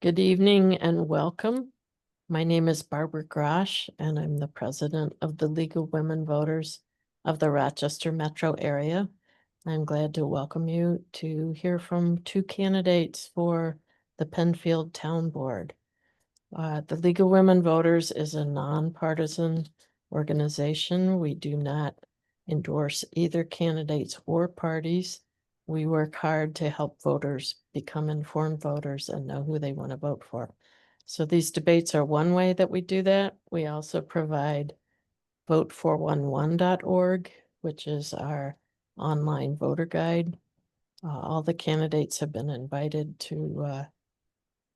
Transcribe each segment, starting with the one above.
Good evening and welcome. My name is Barbara Grosh, and I'm the president of the League of Women Voters of the Rochester Metro Area. I'm glad to welcome you to hear from two candidates for the Penfield Town Board. The League of Women Voters is a nonpartisan organization. We do not endorse either candidates or parties. We work hard to help voters become informed voters and know who they want to vote for. So these debates are one way that we do that. We also provide vote411.org, which is our online voter guide. All the candidates have been invited to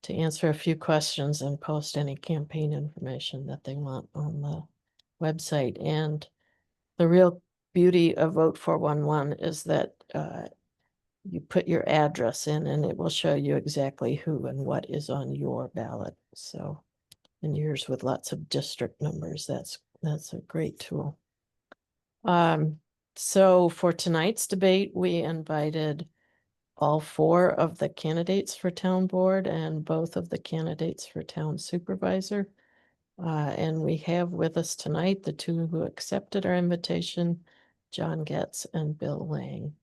answer a few questions and post any campaign information that they want on the website. And the real beauty of Vote 411 is that you put your address in and it will show you exactly who and what is on your ballot. So, and yours with lots of district numbers, that's a great tool. So for tonight's debate, we invited all four of the candidates for town board and both of the candidates for town supervisor. And we have with us tonight the two who accepted our invitation, John Getz and Bill Lang.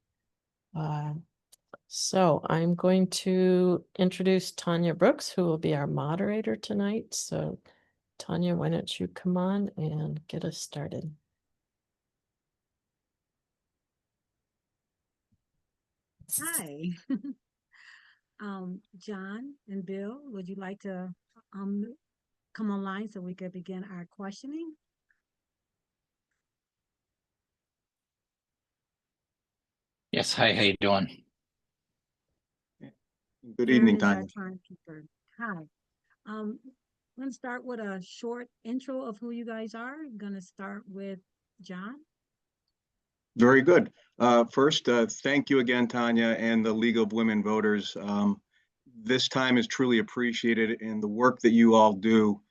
So I'm going to introduce Tanya Brooks, who will be our moderator tonight. So Tanya, why don't you come on and get us started? Hi. John and Bill, would you like to come online so we could begin our questioning? Yes, hi, how you doing? Good evening, Aaron is our Tanya. timekeeper. Hi. I'm going to start with a short intro of who you guys are. I'm going to start with John. Very good. First, thank you again, Tanya, and the League of Women Voters. This time is truly appreciated, and the work that you all do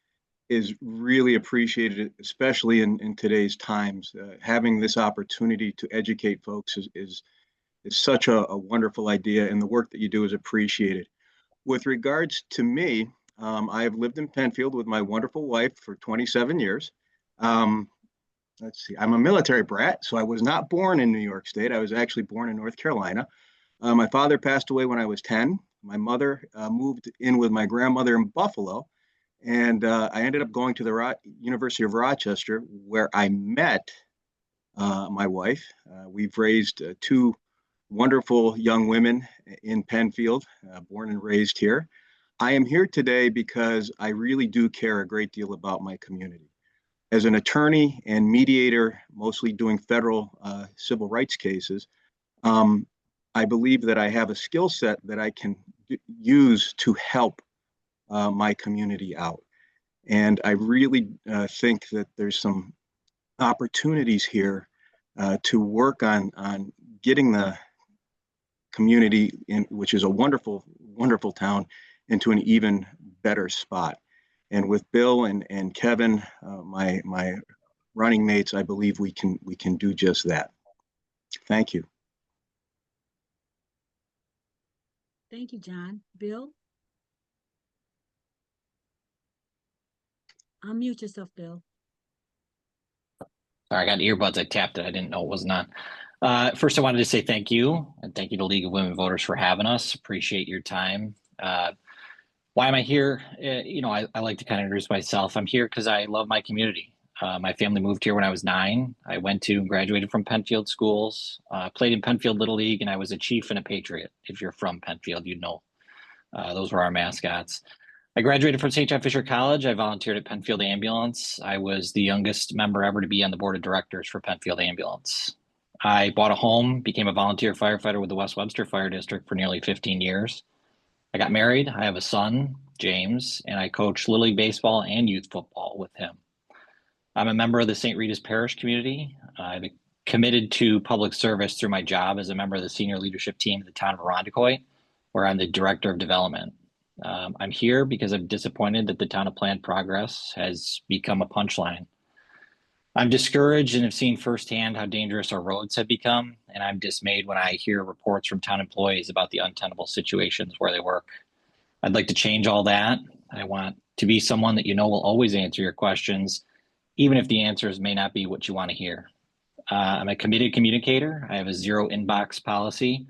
is really appreciated, especially in today's times. Having this opportunity to educate folks is such a wonderful idea, and the work that you do is appreciated. With regards to me, I have lived in Penfield with my wonderful wife for 27 years. Let's see, I'm a military brat, so I was not born in New York State. I was actually born in North Carolina. My father passed away when I was 10. My mother moved in with my grandmother in Buffalo, and I ended up going to the University of Rochester, where I met my wife. We've raised two wonderful young women in Penfield, born and raised here. I am here today because I really do care a great deal about my community. As an attorney and mediator, mostly doing federal civil rights cases, I believe that I have a skill set that I can use to help my community out. And I really think that there's some opportunities here to work on getting the community, which is a wonderful, wonderful town, into an even better spot. And with Bill and Kevin, my running mates, I believe we can do just that. Thank you. Thank you, John. Bill? Unmute yourself, Bill. Sorry, I got earbuds. I tapped it. I didn't know it wasn't on. First, I wanted to say thank you, and thank you to League of Women Voters for having us. Appreciate your time. Why am I here? I like to kind of introduce myself. I'm here because I love my community. My family moved here when I was 9. I went to and graduated from Penfield schools, played in Penfield Little League, and I was a chief and a patriot. If you're from Penfield, you'd know those were our mascots. I graduated from St. John Fisher College. I volunteered at Penfield Ambulance. I was the youngest member ever to be on the board of directors for Penfield Ambulance. I bought a home, became a volunteer firefighter with the West Webster Fire District for nearly 15 years. I got married. I have a son, James, and I coach Little League baseball and youth football with him. I'm a member of the St. Rita's Parish community. I've committed to public service through my job as a member of the senior leadership team at the town of Irondequoit, where I'm the director of development. I'm here because I'm disappointed that the town of Planned Progress has become a punchline. I'm discouraged and have seen firsthand how dangerous our roads have become, and I'm dismayed when I hear reports from town employees about the untenable situations where they work. I'd like to change all that. I want to be someone that you know will always answer your questions, even if the answers may not be what you want to hear. I'm a committed communicator. I have a zero inbox policy.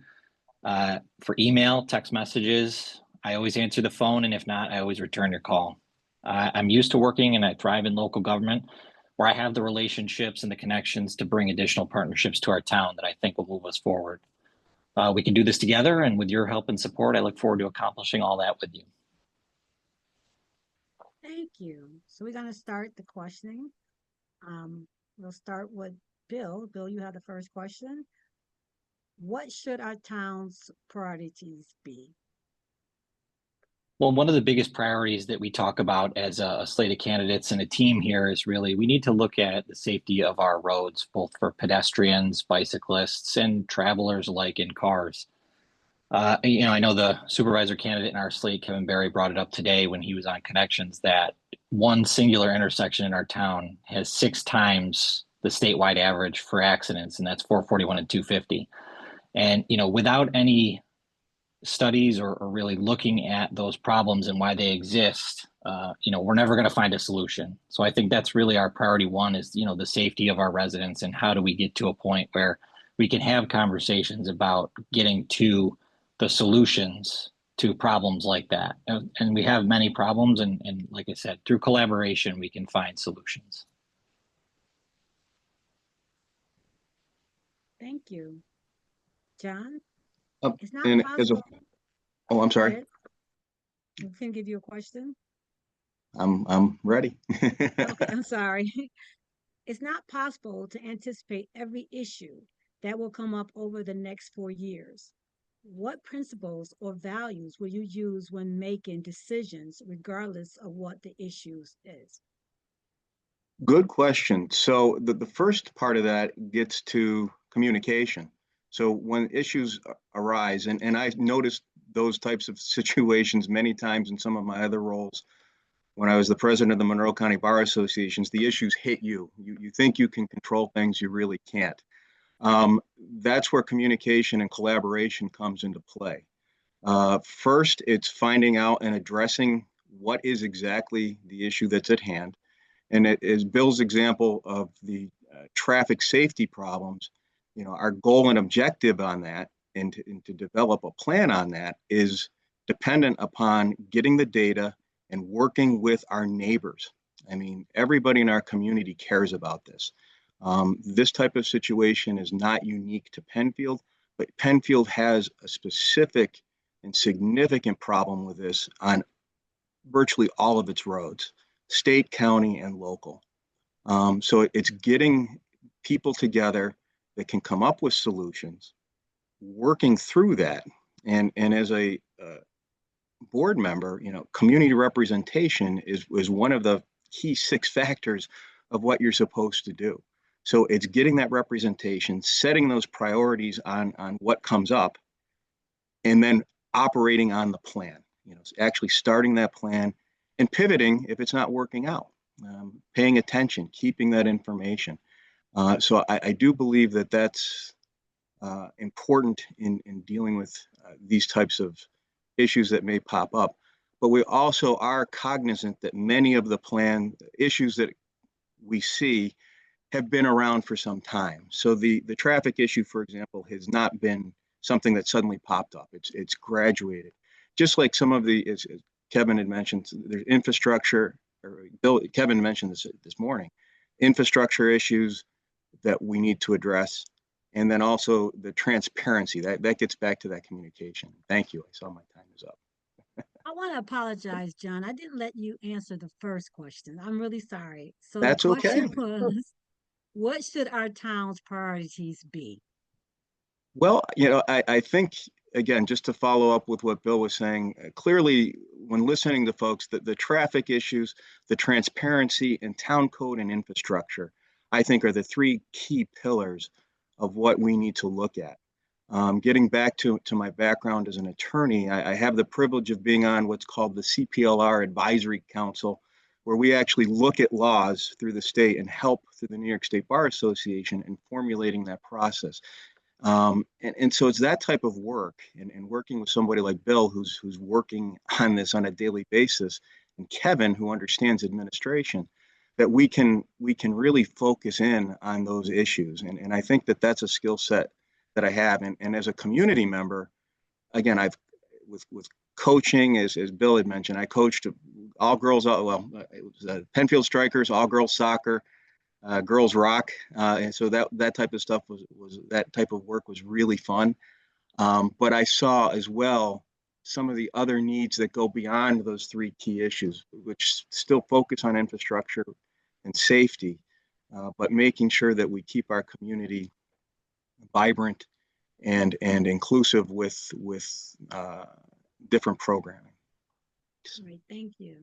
For email, text messages, I always answer the phone, and if not, I always return your call. I'm used to working and I thrive in local government where I have the relationships and the connections to bring additional partnerships to our town that I think will move us forward. We can do this together, and with your help and support, I look forward to accomplishing all that with you. Thank you. So we're gonna start the questioning. We'll start with Bill. Bill, you have the first question. What should our town's priorities be? Well, one of the biggest priorities that we talk about as a slate of candidates and a team here is really we need to look at the safety of our roads, both for pedestrians, bicyclists, and travelers alike in cars. I know the supervisor candidate in our slate, Kevin Barry, brought it up today when he was on Connections that one singular intersection in our town has 6 times the statewide average for accidents, and that's 441 and 250. And, without any studies or really looking at those problems and why they exist, we're never going to find a solution. So I think that's really our priority one is, the safety of our residents and how do we get to a point where we can have conversations about getting to the solutions to problems like that. And we have many problems. And like I said, through collaboration, we can find solutions. Thank you. John? Um, It's not and as a, possible. oh, I'm Go sorry. ahead. I can give you a question. I'm ready. Okay, I'm sorry. It's not possible to anticipate every issue that will come up over the next 4 years. What principles or values will you use when making decisions, regardless of what the issues is? Good question. So the first part of that gets to communication. So when issues arise, and I noticed those types of situations many times in some of my other roles. When I was the president of the Monroe County Bar Associations, the issues hit you. You think you can control things, you really can't. That's where communication and collaboration comes into play. First, it's finding out and addressing what is exactly the issue that's at hand. And it is Bill's example of the traffic safety problems. Our goal and objective on that and to develop a plan on that is dependent upon getting the data and working with our neighbors. I mean, everybody in our community cares about this. This type of situation is not unique to Penfield, but Penfield has a specific and significant problem with this on virtually all of its roads, state, county, and local. So it's getting people together that can come up with solutions, working through that. And as a board member, community representation is one of the key 6 factors of what you're supposed to do. So it's getting that representation, setting those priorities on what comes up, and then operating on the plan, actually starting that plan and pivoting if it's not working out, paying attention, keeping that information. So I do believe that that's important in dealing with these types of issues that may pop up. But we also are cognizant that many of the plan issues that we see have been around for some time. So the traffic issue, for example, has not been something that suddenly popped up. It's graduated. Just like some of the, as Kevin had mentioned, there's infrastructure, or Kevin mentioned this morning, infrastructure issues that we need to address. And then also the transparency, that gets back to that communication. Thank you. I saw my time is up. I want to apologize, John. I didn't let you answer the first question. I'm really sorry. So That's the okay. question was, what should our town's priorities be? Well, I think, again, just to follow up with what Bill was saying, clearly when listening to folks, the traffic issues, the transparency, and town code and infrastructure, I think are the 3 key pillars of what we need to look at. Getting back to my background as an attorney, I have the privilege of being on what's called the CPLR Advisory Council, where we actually look at laws through the state and help through the New York State Bar Association in formulating that process. And so it's that type of work and working with somebody like Bill, who's working on this on a daily basis, and Kevin, who understands administration, that we can really focus in on those issues. And I think that that's a skill set that I have. And as a community member, again, I've with coaching, as Bill had mentioned, I coached all girls, well, it was Penfield Strikers, all girls soccer, girls rock, and so that type of stuff was that type of work was really fun. But I saw as well some of the other needs that go beyond those three key issues, which still focus on infrastructure and safety, but making sure that we keep our community vibrant and inclusive with different programming. Great, thank you.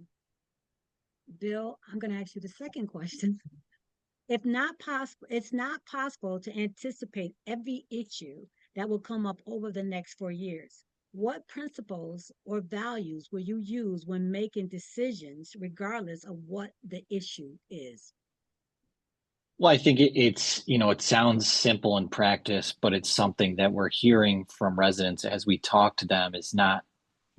Bill, I'm going to ask you the second question. If not possible, it's not possible to anticipate every issue that will come up over the next 4 years. What principles or values will you use when making decisions, regardless of what the issue is? Well, I think it's, it sounds simple in practice, but it's something that we're hearing from residents as we talk to them is not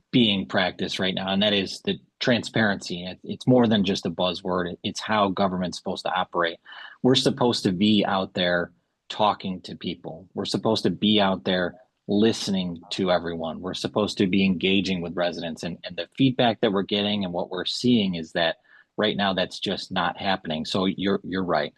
being practiced right now. And that is the transparency. It's more than just a buzzword. It's how government's supposed to operate. We're supposed to be out there talking to people. We're supposed to be out there listening to everyone. We're supposed to be engaging with residents. And the feedback that we're getting and what we're seeing is that right now that's just not happening. So you're right.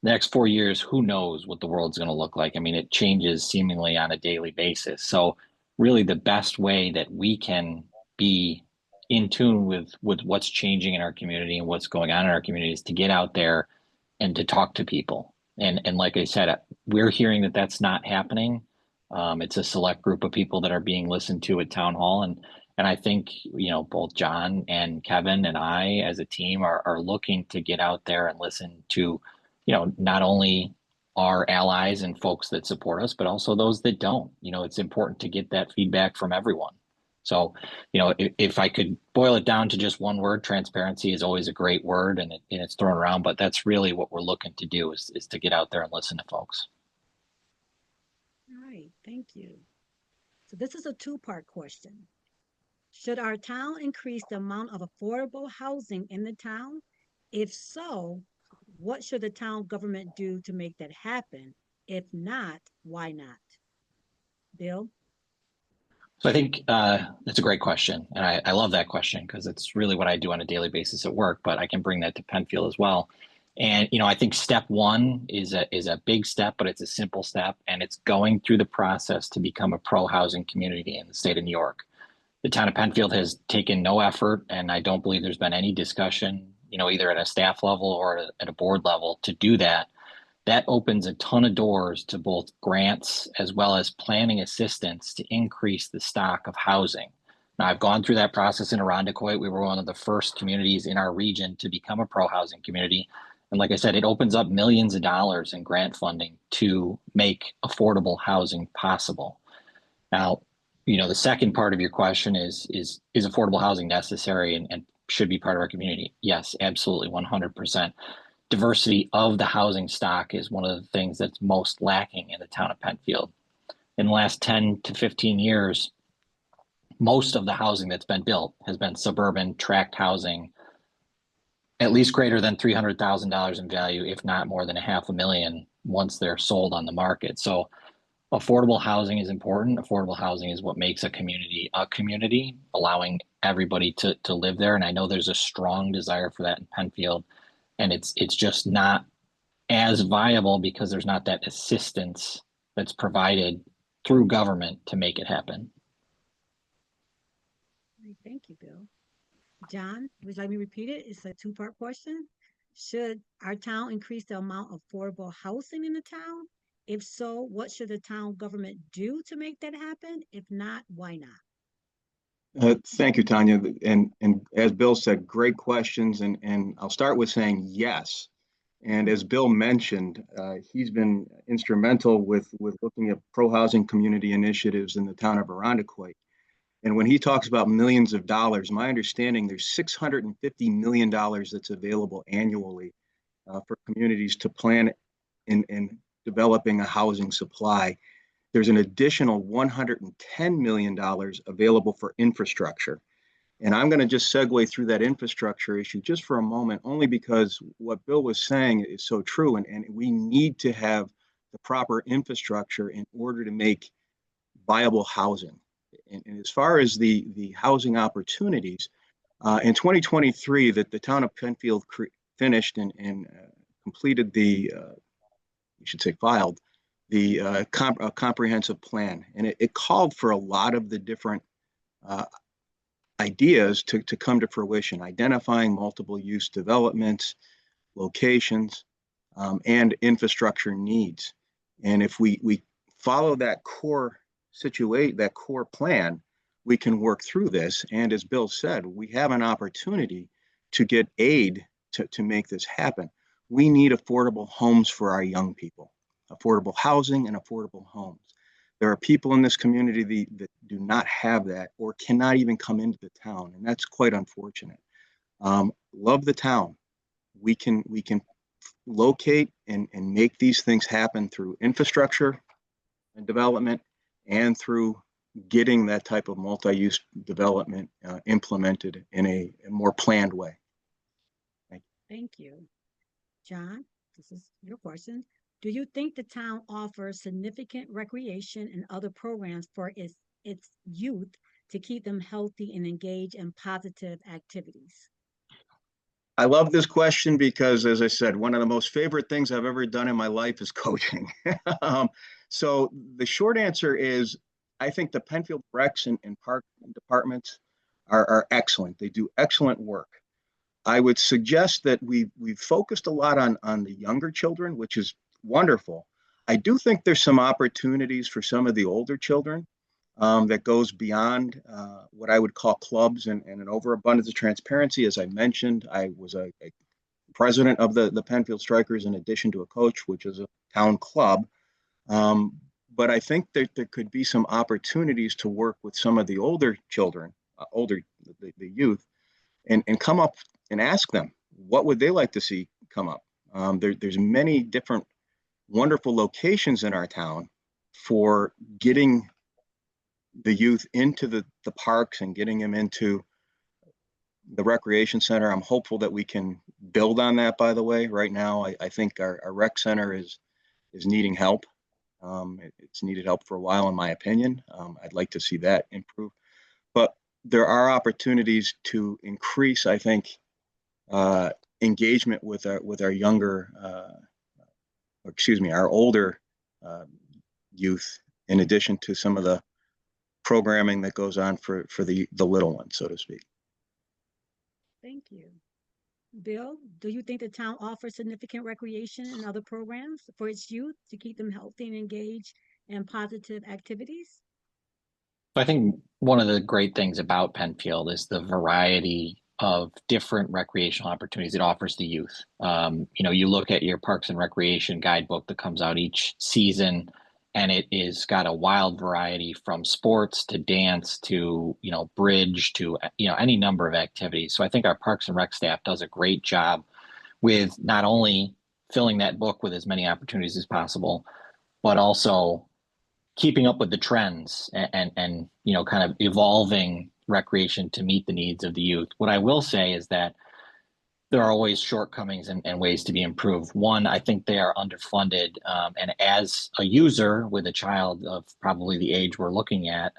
The next 4 years, who knows what the world's going to look like? I mean, it changes seemingly on a daily basis. So really the best way that we can be in tune with what's changing in our community and what's going on in our community is to get out there and to talk to people. And like I said, we're hearing that that's not happening. It's a select group of people that are being listened to at town hall. And I think, both John and Kevin and I as a team are looking to get out there and listen to, not only our allies and folks that support us, but also those that don't. It's important to get that feedback from everyone. So, if I could boil it down to just one word, transparency is always a great word and it's thrown around, but that's really what we're looking to do is to get out there and listen to folks. All right, thank you. So this is a two-part question. Should our town increase the amount of affordable housing in the town? If so, what should the town government do to make that happen? If not, why not? Bill? So I think that's a great question. And I love that question because it's really what I do on a daily basis at work, but I can bring that to Penfield as well. And, I think step one is a big step, but it's a simple step. And it's going through the process to become a pro-housing community in the state of New York. The town of Penfield has taken no effort, and I don't believe there's been any discussion, either at a staff level or at a board level to do that. That opens a ton of doors to both grants as well as planning assistance to increase the stock of housing. Now, I've gone through that process in Irondequoit. We were one of the first communities in our region to become a pro-housing community. And like I said, it opens up millions of dollars in grant funding to make affordable housing possible. Now, the second part of your question is affordable housing necessary and should be part of our community? Yes, absolutely, 100%. Diversity of the housing stock is one of the things that's most lacking in the town of Penfield. In the last 10 to 15 years, most of the housing that's been built has been suburban tract housing, at least greater than $300,000 in value, if not more than $500,000 once they're sold on the market. So affordable housing is important. Affordable housing is what makes a community, allowing everybody to live there. And I know there's a strong desire for that in Penfield. And it's just not as viable because there's not that assistance that's provided through government to make it happen. Thank you, Bill. John, would you like me to repeat it? It's a two-part question. Should our town increase the amount of affordable housing in the town? If so, what should the town government do to make that happen? If not, why not? Thank you, Tanya. And as Bill said, great questions. And I'll start with saying yes. And as Bill mentioned, he's been instrumental with looking at pro-housing community initiatives in the town of Irondequoit. And when he talks about millions of dollars, my understanding there's $650 million that's available annually for communities to plan in developing a housing supply. there's an additional $110 million available for infrastructure. And I'm going to just segue through that infrastructure issue just for a moment, only because what Bill was saying is so true. And we need to have the proper infrastructure in order to make viable housing. And as far as the housing opportunities, in 2023, that the town of Penfield finished and completed you should say filed, the comprehensive plan. And it called for a lot of the different ideas to come to fruition, identifying multiple use developments, locations, and infrastructure needs. And if we follow that core situation, that core plan, we can work through this. And as Bill said, we have an opportunity to get aid to make this happen. We need affordable homes for our young people, affordable housing and affordable homes. There are people in this community that do not have that or cannot even come into the town, and that's quite unfortunate. Love the town. We can locate and make these things happen through infrastructure and development and through getting that type of multi-use development implemented in a more planned way. Thank you. John, this is your question. Do you think the town offers significant recreation and other programs for its youth to keep them healthy and engaged in positive activities? I love this question because, as I said, one of the most favorite things I've ever done in my life is coaching. So the short answer is, I think the Penfield Recs and Park departments are excellent. They do excellent work. I would suggest that we've focused a lot on the younger children, which is wonderful. I do think there's some opportunities for some of the older children that goes beyond what I would call clubs and an overabundance of transparency. As I mentioned, I was a president of the Penfield Strikers in addition to a coach, which is a town club. But I think that there could be some opportunities to work with some of the older children, the youth, and come up and ask them, what would they like to see come up? There's many different wonderful locations in our town for getting the youth into the parks and getting them into the recreation center. I'm hopeful that we can build on that, by the way. Right now, I think our rec center is needing help. It's needed help for a while, in my opinion. I'd like to see that improve. But there are opportunities to increase, I think, engagement with our younger, our older youth, in addition to some of the programming that goes on for the little ones, so to speak. Thank you. Bill, do you think the town offers significant recreation and other programs for its youth to keep them healthy and engaged in positive activities? I think one of the great things about Penfield is the variety of different recreational opportunities it offers the youth. You look at your Parks and Recreation guidebook that comes out each season, and it is got a wild variety from sports to dance to, bridge to, any number of activities. So I think our Parks and Rec staff does a great job with not only filling that book with as many opportunities as possible, but also keeping up with the trends and kind of evolving recreation to meet the needs of the youth. What I will say is that there are always shortcomings and ways to be improved. One, I think they are underfunded. And as a user with a child of probably the age we're looking at,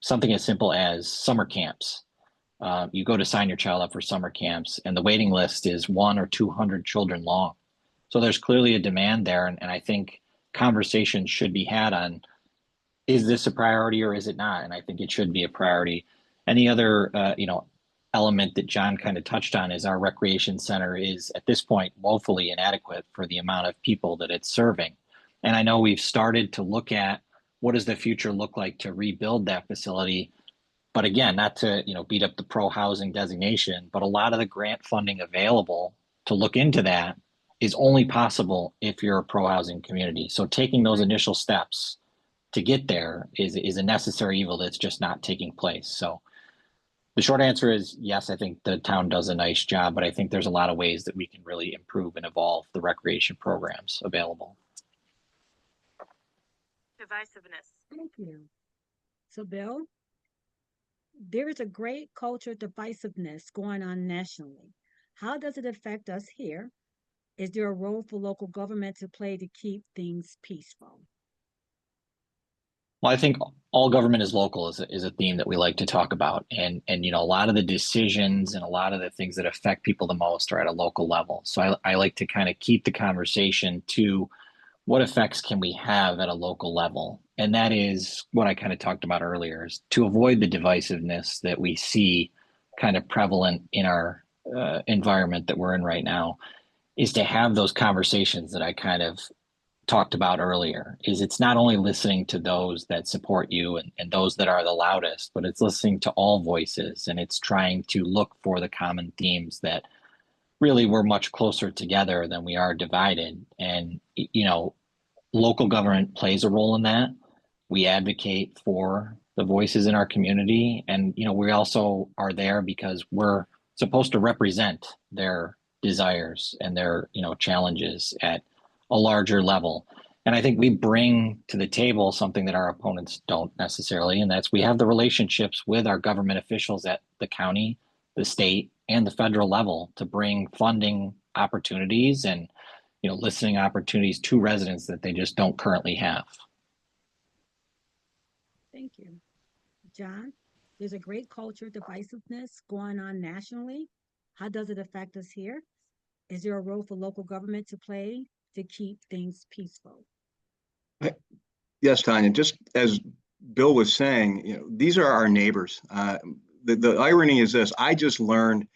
something as simple as summer camps. You go to sign your child up for summer camps, and the waiting list is 100 or 200 children long. So there's clearly a demand there. And I think conversations should be had on, is this a priority or is it not? And I think it should be a priority. Any other, element that John kind of touched on is our recreation center is at this point woefully inadequate for the amount of people that it's serving. And I know we've started to look at what does the future look like to rebuild that facility. But again, not to, beat up the pro housing designation, but a lot of the grant funding available to look into that is only possible if you're a pro housing community. So taking those initial steps to get there is a necessary evil that's just not taking place. So the short answer is yes, I think the town does a nice job, but I think there's a lot of ways that we can really improve and evolve the recreation programs available. divisiveness. Thank you. So, Bill, there is a great culture of divisiveness going on nationally. How does it affect us here? Is there a role for local government to play to keep things peaceful? Well, I think all government is local is a theme that we like to talk about. And a lot of the decisions and a lot of the things that affect people the most are at a local level. So I like to kind of keep the conversation to what effects can we have at a local level? And that is what I kind of talked about earlier, is to avoid the divisiveness that we see kind of prevalent in our environment that we're in right now, is to have those conversations that I kind of talked about earlier. Is it's not only listening to those that support you and those that are the loudest, but it's listening to all voices, and it's trying to look for the common themes that really we're much closer together than we are divided. And local government plays a role in that. We advocate for the voices in our community, and we also are there because we're supposed to represent their desires and their challenges at a larger level. And I think we bring to the table something that our opponents don't necessarily, and that's we have the relationships with our government officials at the county, the state, and the federal level to bring funding opportunities and listening opportunities to residents that they just don't currently have. Thank you. John, there's a great culture of divisiveness going on nationally. How does it affect us here? Is there a role for local government to play to keep things peaceful? Yes, Tanya, just as Bill was saying, these are our neighbors. The irony is this: I just learned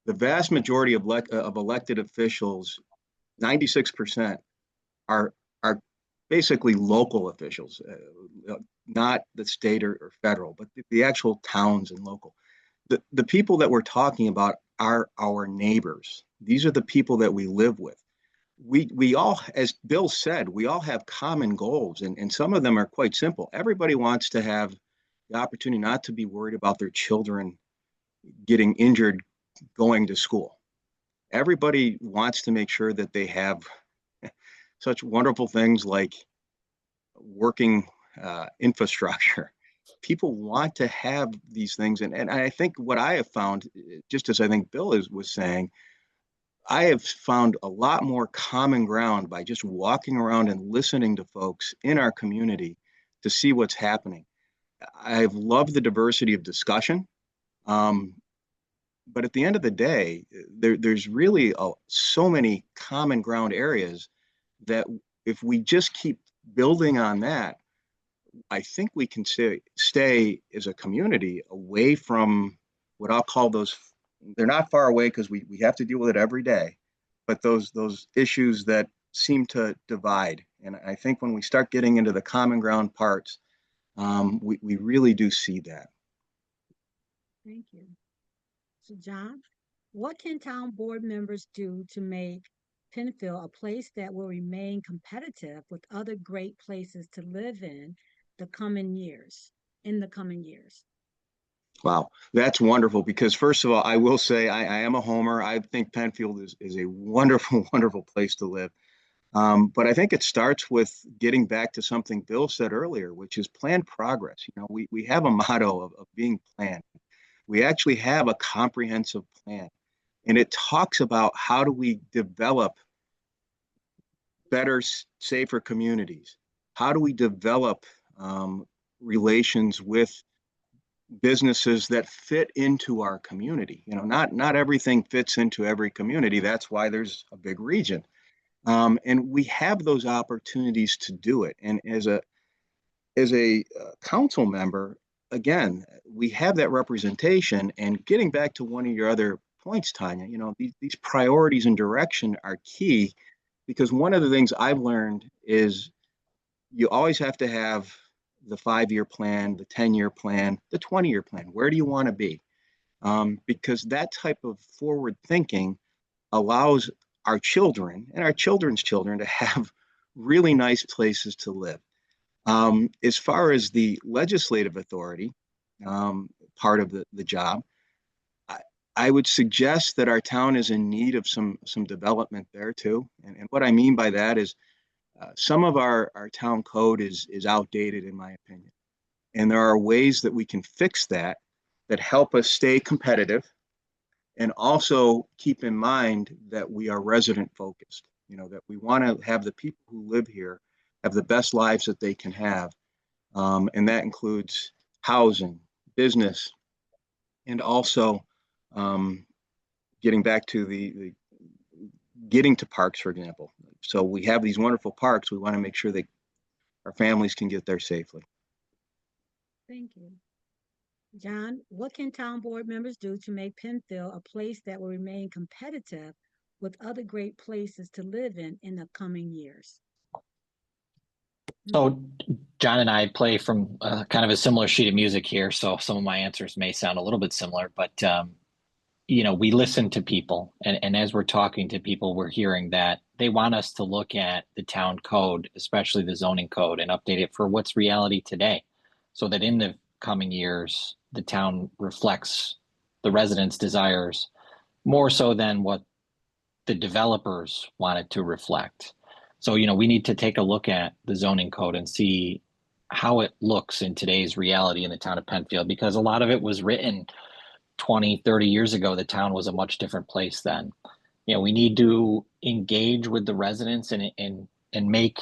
the vast majority of elected officials, 96%, are basically local officials, not the state or federal, but the actual towns and local. The people that we're talking about are our neighbors. These are the people that we live with. We all, as Bill said, we all have common goals, and some of them are quite simple. Everybody wants to have the opportunity not to be worried about their children getting injured going to school. Everybody wants to make sure that they have such wonderful things like working infrastructure. People want to have these things. And I think what I have found, just as I think Bill was saying, I have found a lot more common ground by just walking around and listening to folks in our community to see what's happening. I've loved the diversity of discussion. But at the end of the day, there's really so many common ground areas that if we just keep building on that, I think we can stay as a community away from what I'll call those. They're not far away because we have to deal with it every day, but those issues that seem to divide. And I think when we start getting into the common ground parts, we really do see that. Thank you. So, John, what can town board members do to make Penfield a place that will remain competitive with other great places to live in the coming years? Wow, that's wonderful, because first of all, I will say I am a homer. I think Penfield is a wonderful, wonderful place to live. But I think it starts with getting back to something Bill said earlier, which is planned progress. We have a motto of being planned. We actually have a comprehensive plan, and it talks about how do we develop better, safer communities? How do we develop relations with businesses that fit into our community? Not everything fits into every community. That's why there's a big region. And we have those opportunities to do it. And as a council member, again, we have that representation. And getting back to one of your other points, Tanya, these priorities and direction are key, because one of the things I've learned is you always have to have the 5-year plan, the 10-year plan, the 20-year plan. Where do you want to be? Because that type of forward thinking allows our children and our children's children to have really nice places to live. As far as the legislative authority, part of the job, I would suggest that our town is in need of some development there too. And what I mean by that is Some of our town code is outdated, in my opinion. And there are ways that we can fix that help us stay competitive and also keep in mind that we are resident focused, that we want to have the people who live here have the best lives that they can have. And that includes housing, business, and also getting back to the getting to parks, for example. So we have these wonderful parks. We want to make sure that our families can get there safely. Thank you. John, what can town board members do to make Penfield a place that will remain competitive with other great places to live in the coming years? So John and I play from kind of a similar sheet of music here, so some of my answers may sound a little bit similar, but we listen to people, and as we're talking to people, we're hearing that they want us to look at the town code, especially the zoning code, and update it for what's reality today, so that in the coming years, the town reflects the residents' desires more so than what the developers want it to reflect. So, we need to take a look at the zoning code and see how it looks in today's reality in the town of Penfield, because a lot of it was written 20, 30 years ago. The town was a much different place then. We need to engage with the residents and make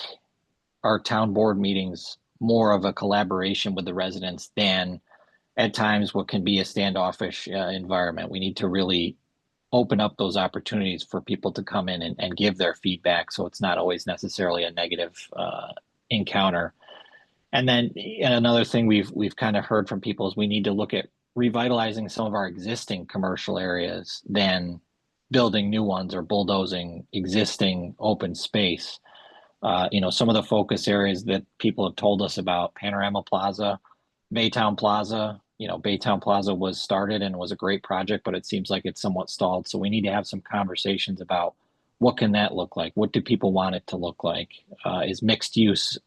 our town board meetings more of a collaboration with the residents than at times what can be a standoffish environment. We need to really open up those opportunities for people to come in and give their feedback, so it's not always necessarily a negative encounter. And then another thing we've kind of heard from people is we need to look at revitalizing some of our existing commercial areas than building new ones or bulldozing existing open space. Some of the focus areas that people have told us about: Panorama Plaza, Baytown Plaza. Baytown Plaza was started and was a great project, but it seems like it's somewhat stalled. So we need to have some conversations about what can that look like? What do people want it to look like? Is mixed use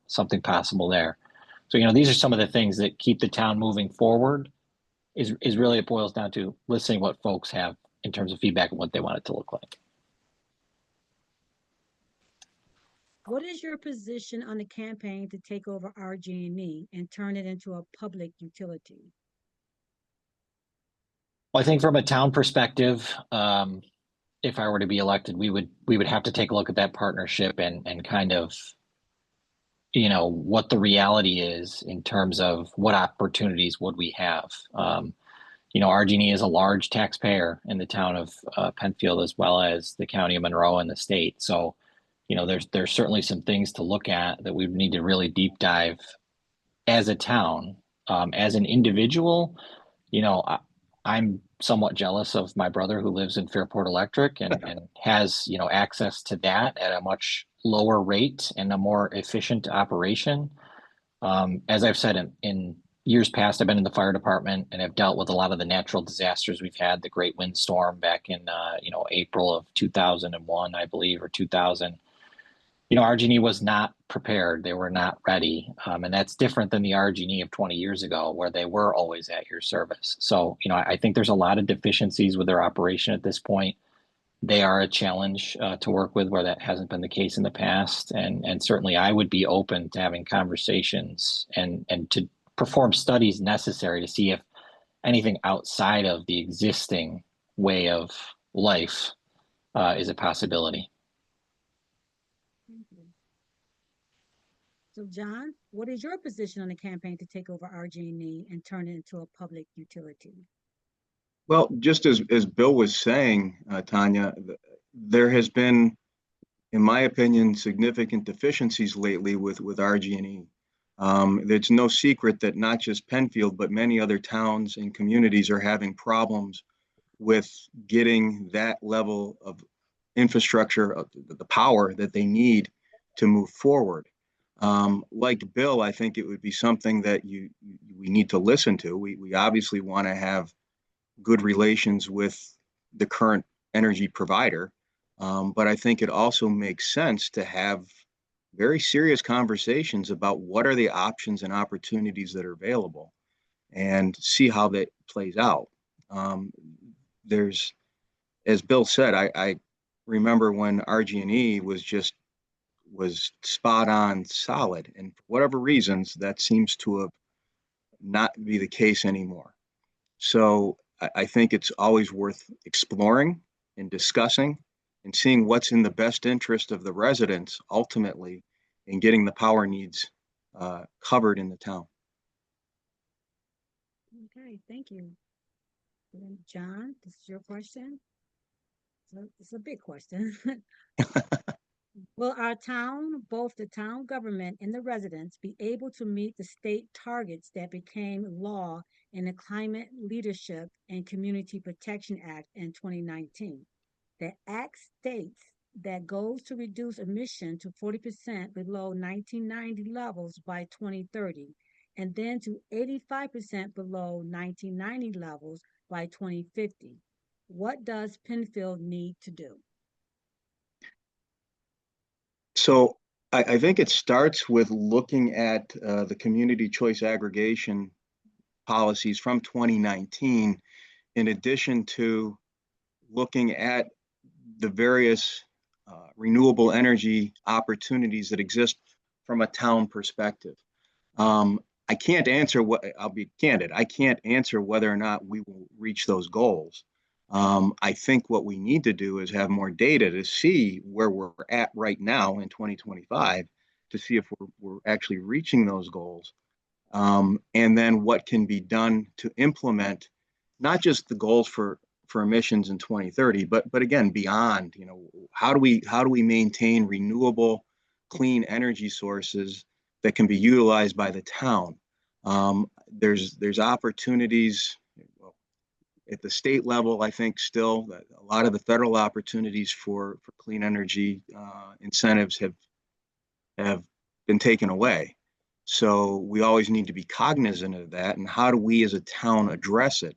something possible there? So, these are some of the things that keep the town moving forward. Is really, it boils down to listening what folks have in terms of feedback and what they want it to look like. What is your position on the campaign to take over RG&E and turn it into a public utility? Well, I think from a town perspective, if I were to be elected, we would have to take a look at that partnership and kind of, what the reality is in terms of what opportunities would we have. RG&E is a large taxpayer in the town of Penfield, as well as the county of Monroe and the state. So, there's certainly some things to look at that we need to really deep dive as a town. As an individual, I'm somewhat jealous of my brother who lives in Fairport Electric and has, access to that at a much lower rate and a more efficient operation. As I've said in years past, I've been in the fire department and have dealt with a lot of the natural disasters we've had. The great windstorm back in, April of 2001, I believe, or 2000. RG&E was not prepared. They were not ready. And that's different than the RG&E of 20 years ago, where they were always at your service. So, I think there's a lot of deficiencies with their operation at this point. They are a challenge to work with, where that hasn't been the case in the past. And certainly I would be open to having conversations and to perform studies necessary to see if anything outside of the existing way of life is a possibility. So, John, what is your position on the campaign to take over RG&E and turn it into a public utility? Well, just as Bill was saying, Tanya, there has been, in my opinion, significant deficiencies lately with RG&E. It's no secret that not just Penfield, but many other towns and communities are having problems with getting that level of infrastructure, the power that they need to move forward. Like Bill, I think it would be something that we need to listen to. We obviously want to have good relations with the current energy provider, but I think it also makes sense to have very serious conversations about what are the options and opportunities that are available and see how that plays out. As Bill said, I remember when RG&E was just was spot on solid. And for whatever reasons, that seems to have not be the case anymore. So I think it's always worth exploring and discussing and seeing what's in the best interest of the residents ultimately in getting the power needs covered in the town. Okay, thank you. And then John, this is your question. So it's a big question. Will our town, both the town government and the residents, be able to meet the state targets that became law in the Climate Leadership and Community Protection Act in 2019? The act states that goals to reduce emission to 40% below 1990 levels by 2030, and then to 85% below 1990 levels by 2050. What does Penfield need to do? So I think it starts with looking at the community choice aggregation policies from 2019, in addition to looking at the various renewable energy opportunities that exist from a town perspective. I can't answer I'll be candid, I can't answer whether or not we will reach those goals. I think what we need to do is have more data to see where we're at right now in 2025 to see if we're actually reaching those goals. And then what can be done to implement not just the goals for emissions in 2030, but again, beyond, how do we maintain renewable, clean energy sources that can be utilized by the town? There's opportunities at the state level. I think still that a lot of the federal opportunities for clean energy incentives have been taken away. So we always need to be cognizant of that. And how do we as a town address it?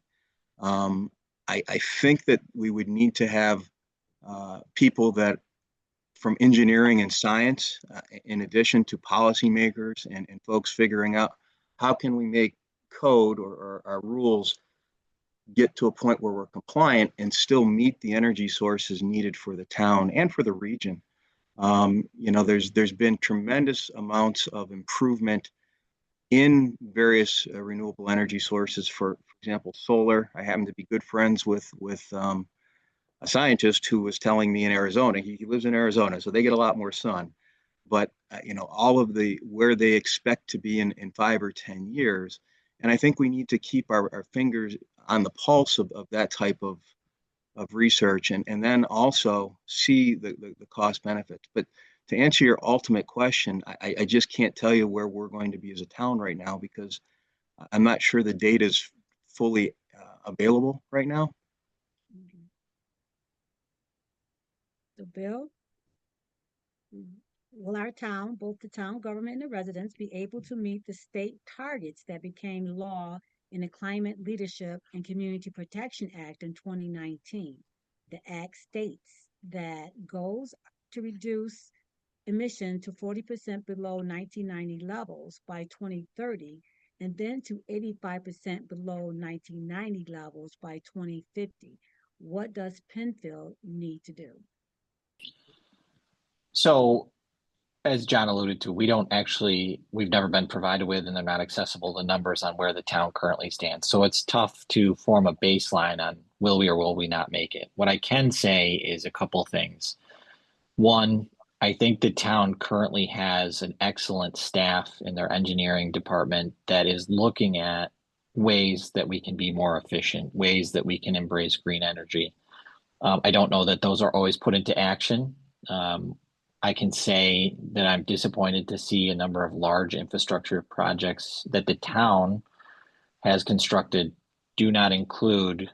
I think that we would need to have people that from engineering and science, in addition to policymakers and folks figuring out how can we make code or our rules get to a point where we're compliant and still meet the energy sources needed for the town and for the region. There's been tremendous amounts of improvement in various renewable energy sources. For example, solar. I happen to be good friends with a scientist who was telling me in Arizona. He lives in Arizona, so they get a lot more sun. But all of where they expect to be in 5 or 10 years. And I think we need to keep our fingers on the pulse of that type of research, and then also see the cost benefits. But to answer your ultimate question, I just can't tell you where we're going to be as a town right now, because I'm not sure the data is fully available right now. So Bill, will our town, both the town government and the residents, be able to meet the state targets that became law in the Climate Leadership and Community Protection Act in 2019? The act states that goals to reduce emission to 40% below 1990 levels by 2030, and then to 85% below 1990 levels by 2050. What does Penfield need to do? So, as John alluded to, we've never been provided with, and they're not accessible, the numbers on where the town currently stands. So it's tough to form a baseline on will we or will we not make it. What I can say is a couple things. One, I think the town currently has an excellent staff in their engineering department that is looking at ways that we can be more efficient, ways that we can embrace green energy. I don't know that those are always put into action. I can say that I'm disappointed to see a number of large infrastructure projects that the town has constructed do not include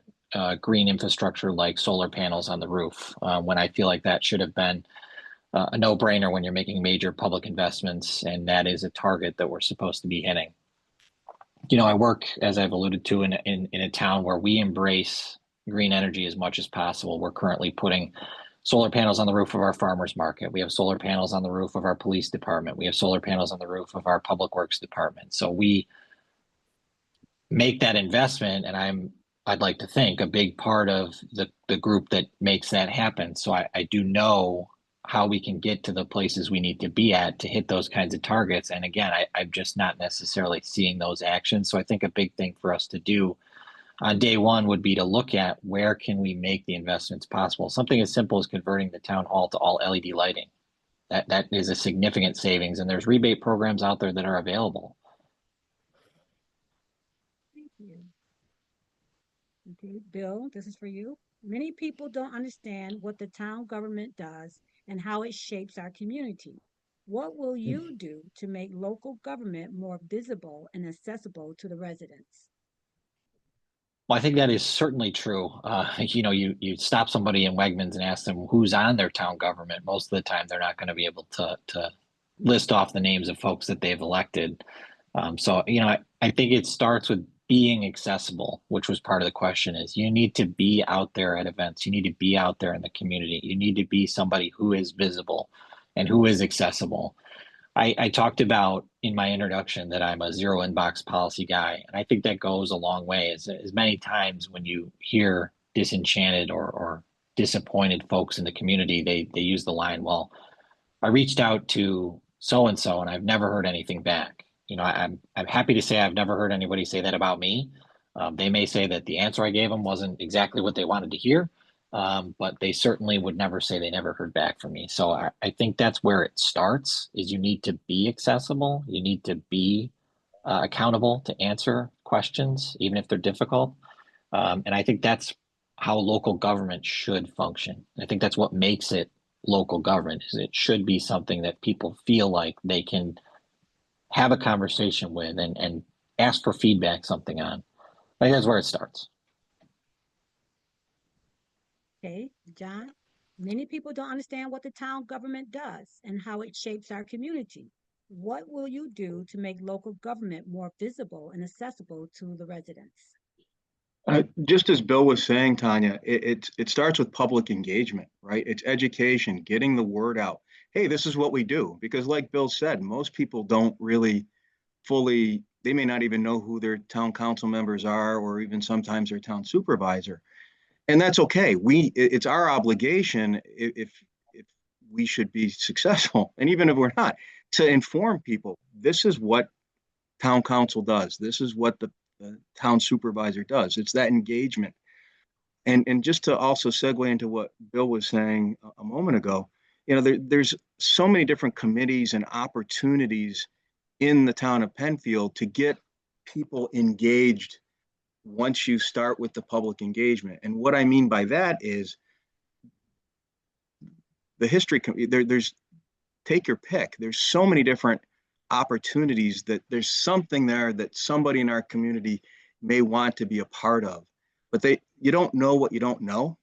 green infrastructure like solar panels on the roof, when I feel like that should have been a no-brainer when you're making major public investments, and that is a target that we're supposed to be hitting. I work, as I've alluded to, in a town where we embrace green energy as much as possible. We're currently putting solar panels on the roof of our farmers market. We have solar panels on the roof of our police department. We have solar panels on the roof of our public works department. So we make that investment, and I'd like to think a big part of the group that makes that happen. So I do know how we can get to the places we need to be at to hit those kinds of targets. And again, I'm just not necessarily seeing those actions. So I think a big thing for us to do on day one would be to look at where can we make the investments possible. Something as simple as converting the town hall to all LED lighting. That is a significant savings, and there's rebate programs out there that are available. Thank you. Okay, Bill, this is for you. Many people don't understand what the town government does and how it shapes our community. What will you do to make local government more visible and accessible to the residents? Well, I think that is certainly true. You stop somebody in Wegmans and ask them who's on their town government. Most of the time, they're not going to be able to list off the names of folks that they've elected. I think it starts with being accessible, which was part of the question. Is you need to be out there at events. You need to be out there in the community. You need to be somebody who is visible and who is accessible. I talked about in my introduction that I'm a zero inbox policy guy, and I think that goes a long way. As many times when you hear disenchanted or disappointed folks in the community, they use the line, "Well, I reached out to so and so, and I've never heard anything back." I'm happy to say I've never heard anybody say that about me. They may say that the answer I gave them wasn't exactly what they wanted to hear, but they certainly would never say they never heard back from me. So I think that's where it starts. Is you need to be accessible. You need to be accountable to answer questions, even if they're difficult. And I think that's how local government should function. I think that's what makes it local government. Is it should be something that people feel like they can have a conversation with and ask for feedback something on. I think that's where it starts. Okay, John, many people don't understand what the town government does and how it shapes our community. What will you do to make local government more visible and accessible to the residents? Just as Bill was saying, Tanya, it starts with public engagement, right? It's education, getting the word out. Hey, this is what we do. Because like Bill said, most people don't really fully, they may not even know who their town council members are, or even sometimes their town supervisor. And that's okay. It's our obligation, if we should be successful, and even if we're not, to inform people, this is what town council does. This is what the town supervisor does. It's that engagement. And just to also segue into what Bill was saying a moment ago, there's so many different committees and opportunities in the town of Penfield to get people engaged once you start with the public engagement. And what I mean by that is the history, there's take your pick. There's so many different opportunities that there's something there that somebody in our community may want to be a part of, but you don't know what you don't know.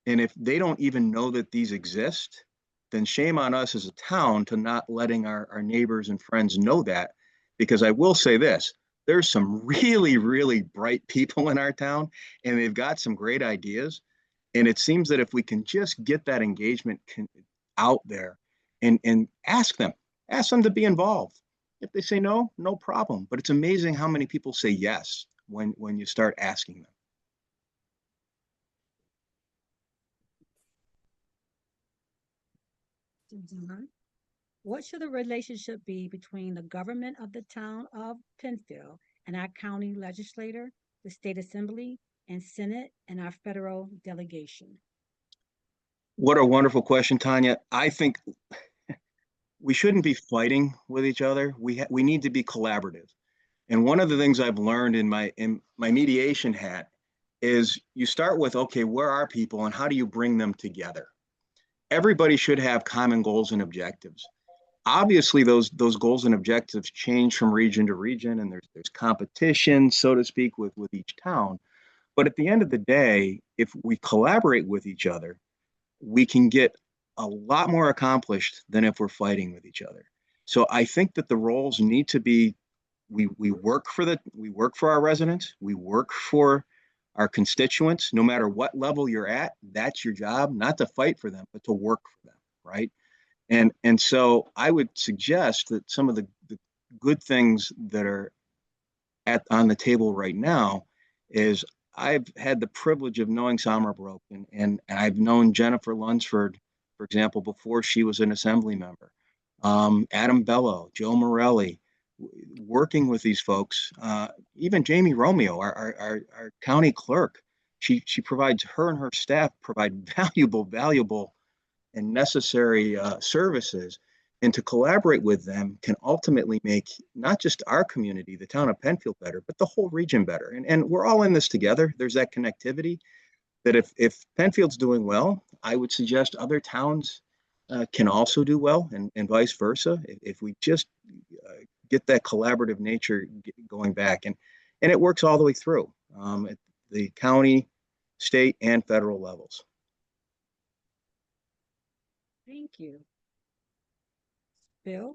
And if they don't even know that these exist, then shame on us as a town to not letting our neighbors and friends know that. Because I will say this, there's some really, really bright people in our town, and they've got some great ideas. And it seems that if we can just get that engagement out there and ask them to be involved. If they say no, no problem. But it's amazing how many people say yes when you start asking them. John, what should the relationship be between the government of the town of Penfield and our county legislator, the state assembly, and Senate, and our federal delegation? What a wonderful question, Tanya. I think we shouldn't be fighting with each other. We need to be collaborative. And one of the things I've learned in my mediation hat is you start with, okay, where are people and how do you bring them together? Everybody should have common goals and objectives. Obviously, those goals and objectives change from region to region, and there's competition, so to speak, with each town. But at the end of the day, if we collaborate with each other, we can get a lot more accomplished than if we're fighting with each other. So I think that the roles need to be, we work for our residents, we work for our constituents, no matter what level you're at. That's your job, not to fight for them, but to work for them, right? And so I would suggest that some of the good things that are on the table right now is I've had the privilege of knowing Samra Broke, and I've known Jennifer Lunsford for example, before she was an assembly member. Adam Bello, Joe Morelli, working with these folks, even Jamie Romeo, our county clerk, she provides, her and her staff provide valuable and necessary services. And to collaborate with them can ultimately make not just our community, the town of Penfield, better, but the whole region better. And we're all in this together. There's that connectivity that if Penfield's doing well, I would suggest other towns can also do well, and vice versa. If we just get that collaborative nature going back, and it works all the way through at the county, state, and federal levels. Thank you. Bill,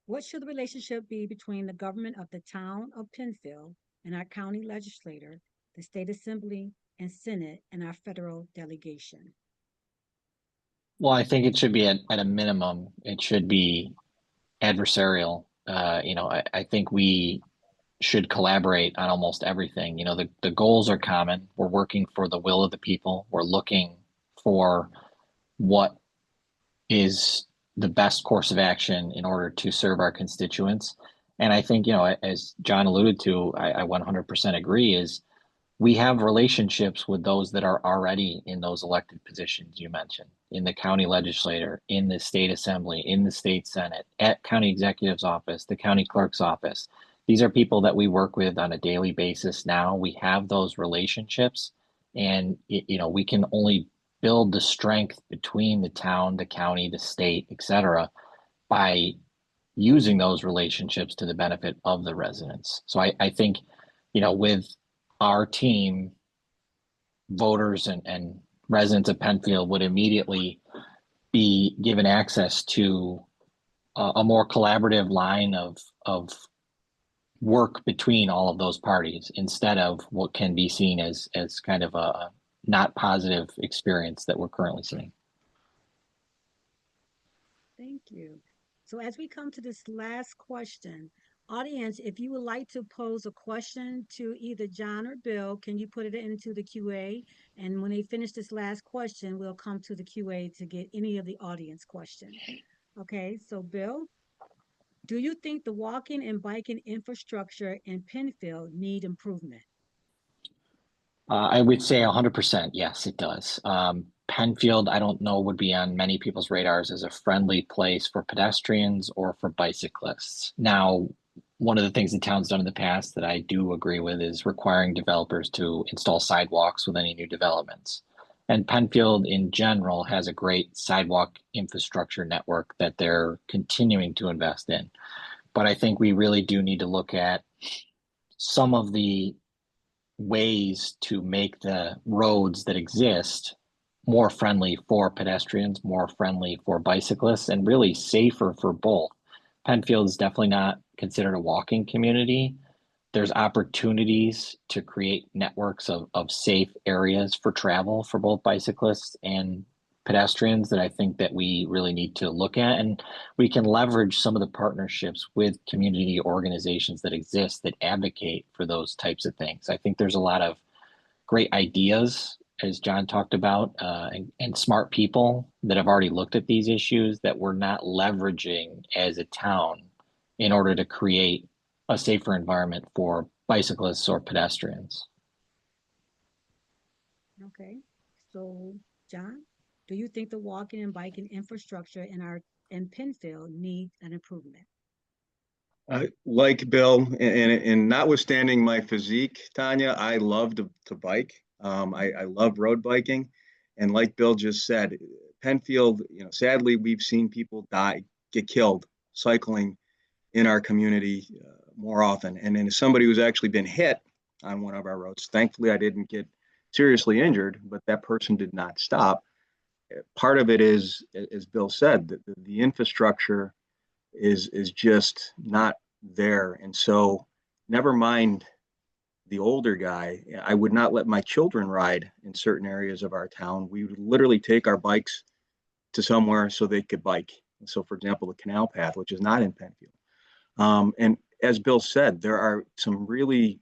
what should the relationship be between the government of the town of Penfield and our county legislator, the state assembly and senate, and our federal delegation? Well, I think it should be at a minimum, it should be adversarial. I think we should collaborate on almost everything. The goals are common. We're working for the will of the people. We're looking for what is the best course of action in order to serve our constituents. And I think, as John alluded to, I 100% agree, is we have relationships with those that are already in those elected positions you mentioned, in the county legislature, in the state assembly, in the state senate, at county executive's office, the county clerk's office. These are people that we work with on a daily basis now. We have those relationships, and we can only build the strength between the town, the county, the state, et cetera, by using those relationships to the benefit of the residents. So I think, with our team, voters and residents of Penfield would immediately be given access to a more collaborative line of work between all of those parties, instead of what can be seen as kind of a not positive experience that we're currently seeing. Thank you. So as we come to this last question, audience, if you would like to pose a question to either John or Bill, can you put it into the QA? And when they finish this last question, we'll come to the QA to get any of the audience questions. Okay, so Bill, do you think the walking and biking infrastructure in Penfield need improvement? I would say 100%. Yes, it does. Penfield, I don't know, would be on many people's radars as a friendly place for pedestrians or for bicyclists. Now, one of the things the town's done in the past that I do agree with is requiring developers to install sidewalks with any new developments. And Penfield in general has a great sidewalk infrastructure network that they're continuing to invest in. But I think we really do need to look at some of the ways to make the roads that exist more friendly for pedestrians, more friendly for bicyclists, and really safer for both. Penfield is definitely not considered a walking community. There's opportunities to create networks of safe areas for travel for both bicyclists and pedestrians that I think that we really need to look at. And we can leverage some of the partnerships with community organizations that exist that advocate for those types of things. I think there's a lot of great ideas, as John talked about, and smart people that have already looked at these issues that we're not leveraging as a town in order to create a safer environment for bicyclists or pedestrians. Okay, so John, do you think the walking and biking infrastructure in Penfield need an improvement? Like Bill, and notwithstanding my physique, Tanya, I love to bike. I love road biking. And like Bill just said, Penfield, sadly, we've seen people get killed cycling in our community more often. And then as somebody who's actually been hit on one of our roads, thankfully I didn't get seriously injured, but that person did not stop. Part of it is, as Bill said, the infrastructure is just not there. And so never mind the older guy, I would not let my children ride in certain areas of our town. We would literally take our bikes to somewhere so they could bike. And so, for example, the canal path, which is not in Penfield. And as Bill said, there are some really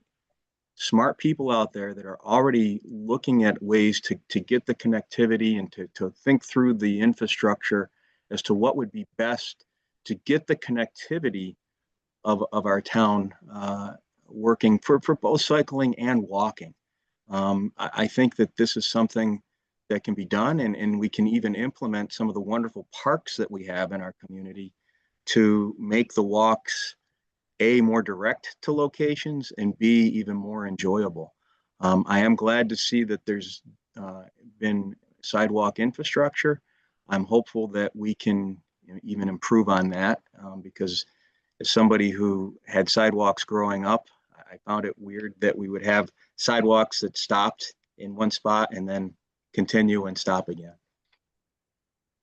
smart people out there that are already looking at ways to get the connectivity and to think through the infrastructure as to what would be best to get the connectivity of our town working for both cycling and walking. I think that this is something that can be done, and we can even implement some of the wonderful parks that we have in our community to make the walks A, more direct to locations, and B, even more enjoyable. I am glad to see that there's been sidewalk infrastructure. I'm hopeful that we can even improve on that because as somebody who had sidewalks growing up, I found it weird that we would have sidewalks that stopped in one spot and then continue and stop again.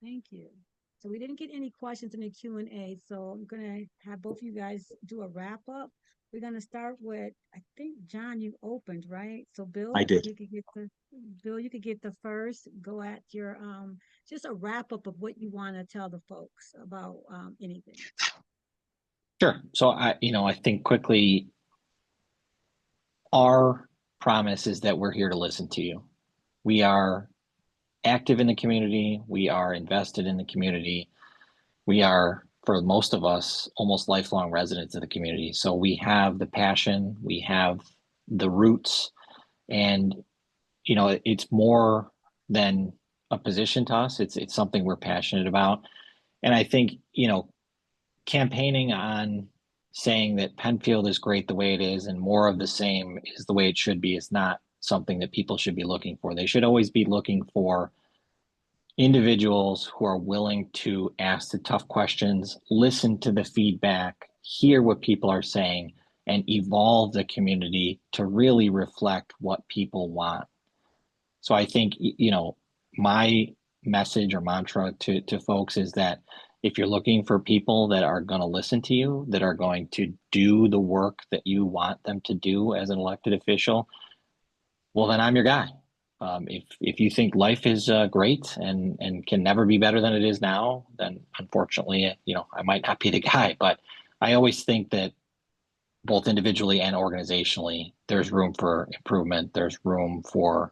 Thank you. So we didn't get any questions in the Q&A, so I'm gonna have both of you guys do a wrap up. We're gonna start with, I think, John, you opened, right? So Bill, I did. you could get the first, go at your, just a wrap up of what you want to tell the folks about anything. Sure. So I think quickly, our promise is that we're here to listen to you. We are active in the community. We are invested in the community. We are, for most of us, almost lifelong residents of the community. So we have the passion, we have the roots, and it's more than a position to us. It's something we're passionate about. And I think, campaigning on saying that Penfield is great the way it is and more of the same is the way it should be is not something that people should be looking for. They should always be looking for individuals who are willing to ask the tough questions, listen to the feedback, hear what people are saying, and evolve the community to really reflect what people want. So I think, my message or mantra to folks is that if you're looking for people that are going to listen to you, that are going to do the work that you want them to do as an elected official, well, then I'm your guy. If you think life is great and can never be better than it is now, then unfortunately, I might not be the guy. But I always think that both individually and organizationally, there's room for improvement. There's room for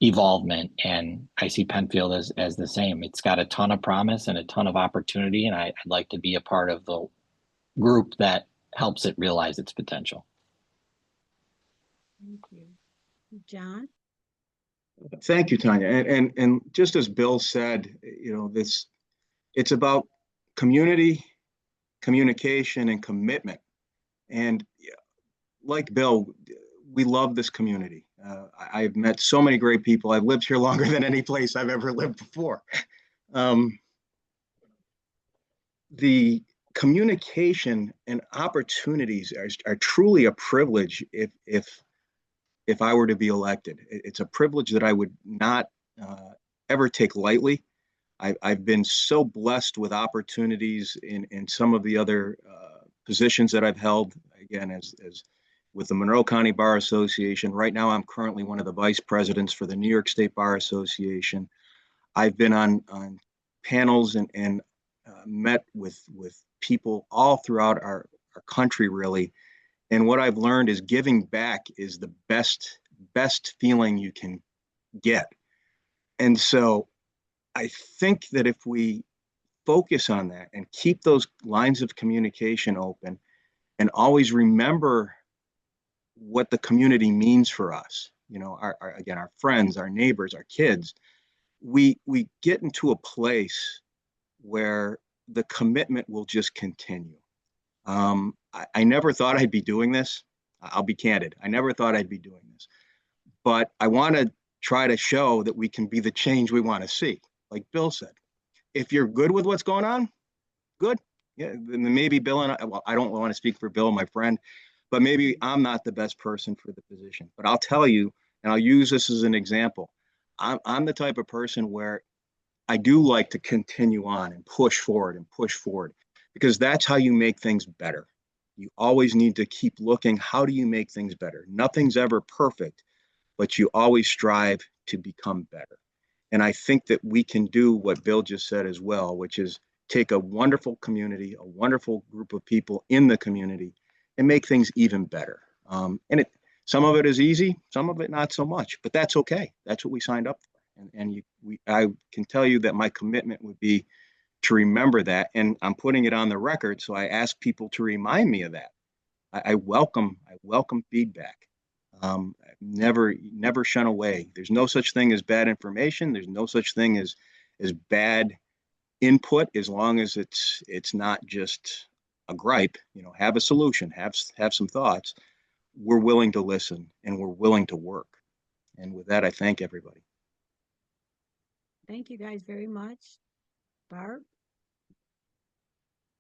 evolvement, and I see Penfield as the same. It's got a ton of promise and a ton of opportunity, and I'd like to be a part of the group that helps it realize its potential. Thank you. John? Thank you, Tanya. And just as Bill said, it's about community, communication, and commitment. And like Bill, we love this community. I've met so many great people. I've lived here longer than any place I've ever lived before. The communication and opportunities are truly a privilege if I were to be elected. It's a privilege that I would not ever take lightly. I've been so blessed with opportunities in some of the other positions that I've held, again, as with the Monroe County Bar Association. Right now, I'm currently one of the vice presidents for the New York State Bar Association. I've been on panels and met with people all throughout our country, really. And what I've learned is giving back is the best feeling you can get. And so I think that if we focus on that and keep those lines of communication open and always remember what the community means for us, our friends, our neighbors, our kids, we get into a place where the commitment will just continue. I never thought I'd be doing this. I'll be candid. I never thought I'd be doing this, but I want to try to show that we can be the change we want to see. Like Bill said, if you're good with what's going on, good. Yeah, then maybe Bill and I don't want to speak for Bill, my friend, but maybe I'm not the best person for the position. But I'll tell you, and I'll use this as an example. I'm the type of person where I do like to continue on and push forward because that's how you make things better. You always need to keep looking, how do you make things better? Nothing's ever perfect, but you always strive to become better. And I think that we can do what Bill just said as well, which is take a wonderful community, a wonderful group of people in the community and make things even better. Some of it is easy, some of it not so much, but that's okay. That's what we signed up for. I can tell you that my commitment would be to remember that. And I'm putting it on the record. So I ask people to remind me of that. I welcome feedback. Never shun away. There's no such thing as bad information. There's no such thing as bad input, as long as it's not just a gripe. Have a solution, have some thoughts. We're willing to listen and we're willing to work. And with that, I thank everybody. Thank you guys very much. Barb?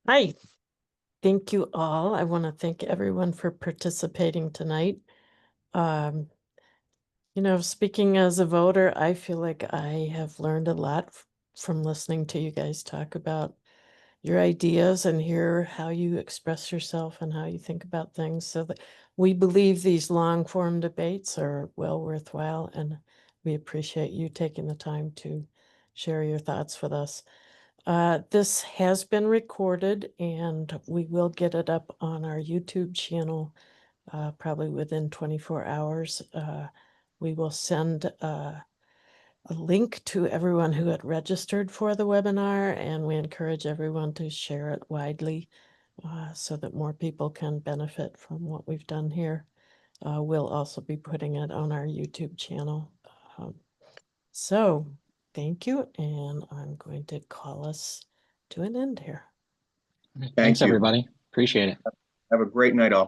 Hi, thank you all. I want to thank everyone for participating tonight. Speaking as a voter, I feel like I have learned a lot from listening to you guys talk about your ideas and hear how you express yourself and how you think about things. So that we believe these long form debates are well worthwhile, and we appreciate you taking the time to share your thoughts with us. This has been recorded and we will get it up on our YouTube channel probably within 24 hours. We will send a link to everyone who had registered for the webinar, and we encourage everyone to share it widely so that more people can benefit from what we've done here. We'll also be putting it on our YouTube channel. So thank you, and I'm going to call us to an end here. Thanks, you. everybody. Appreciate it. Have a great night all.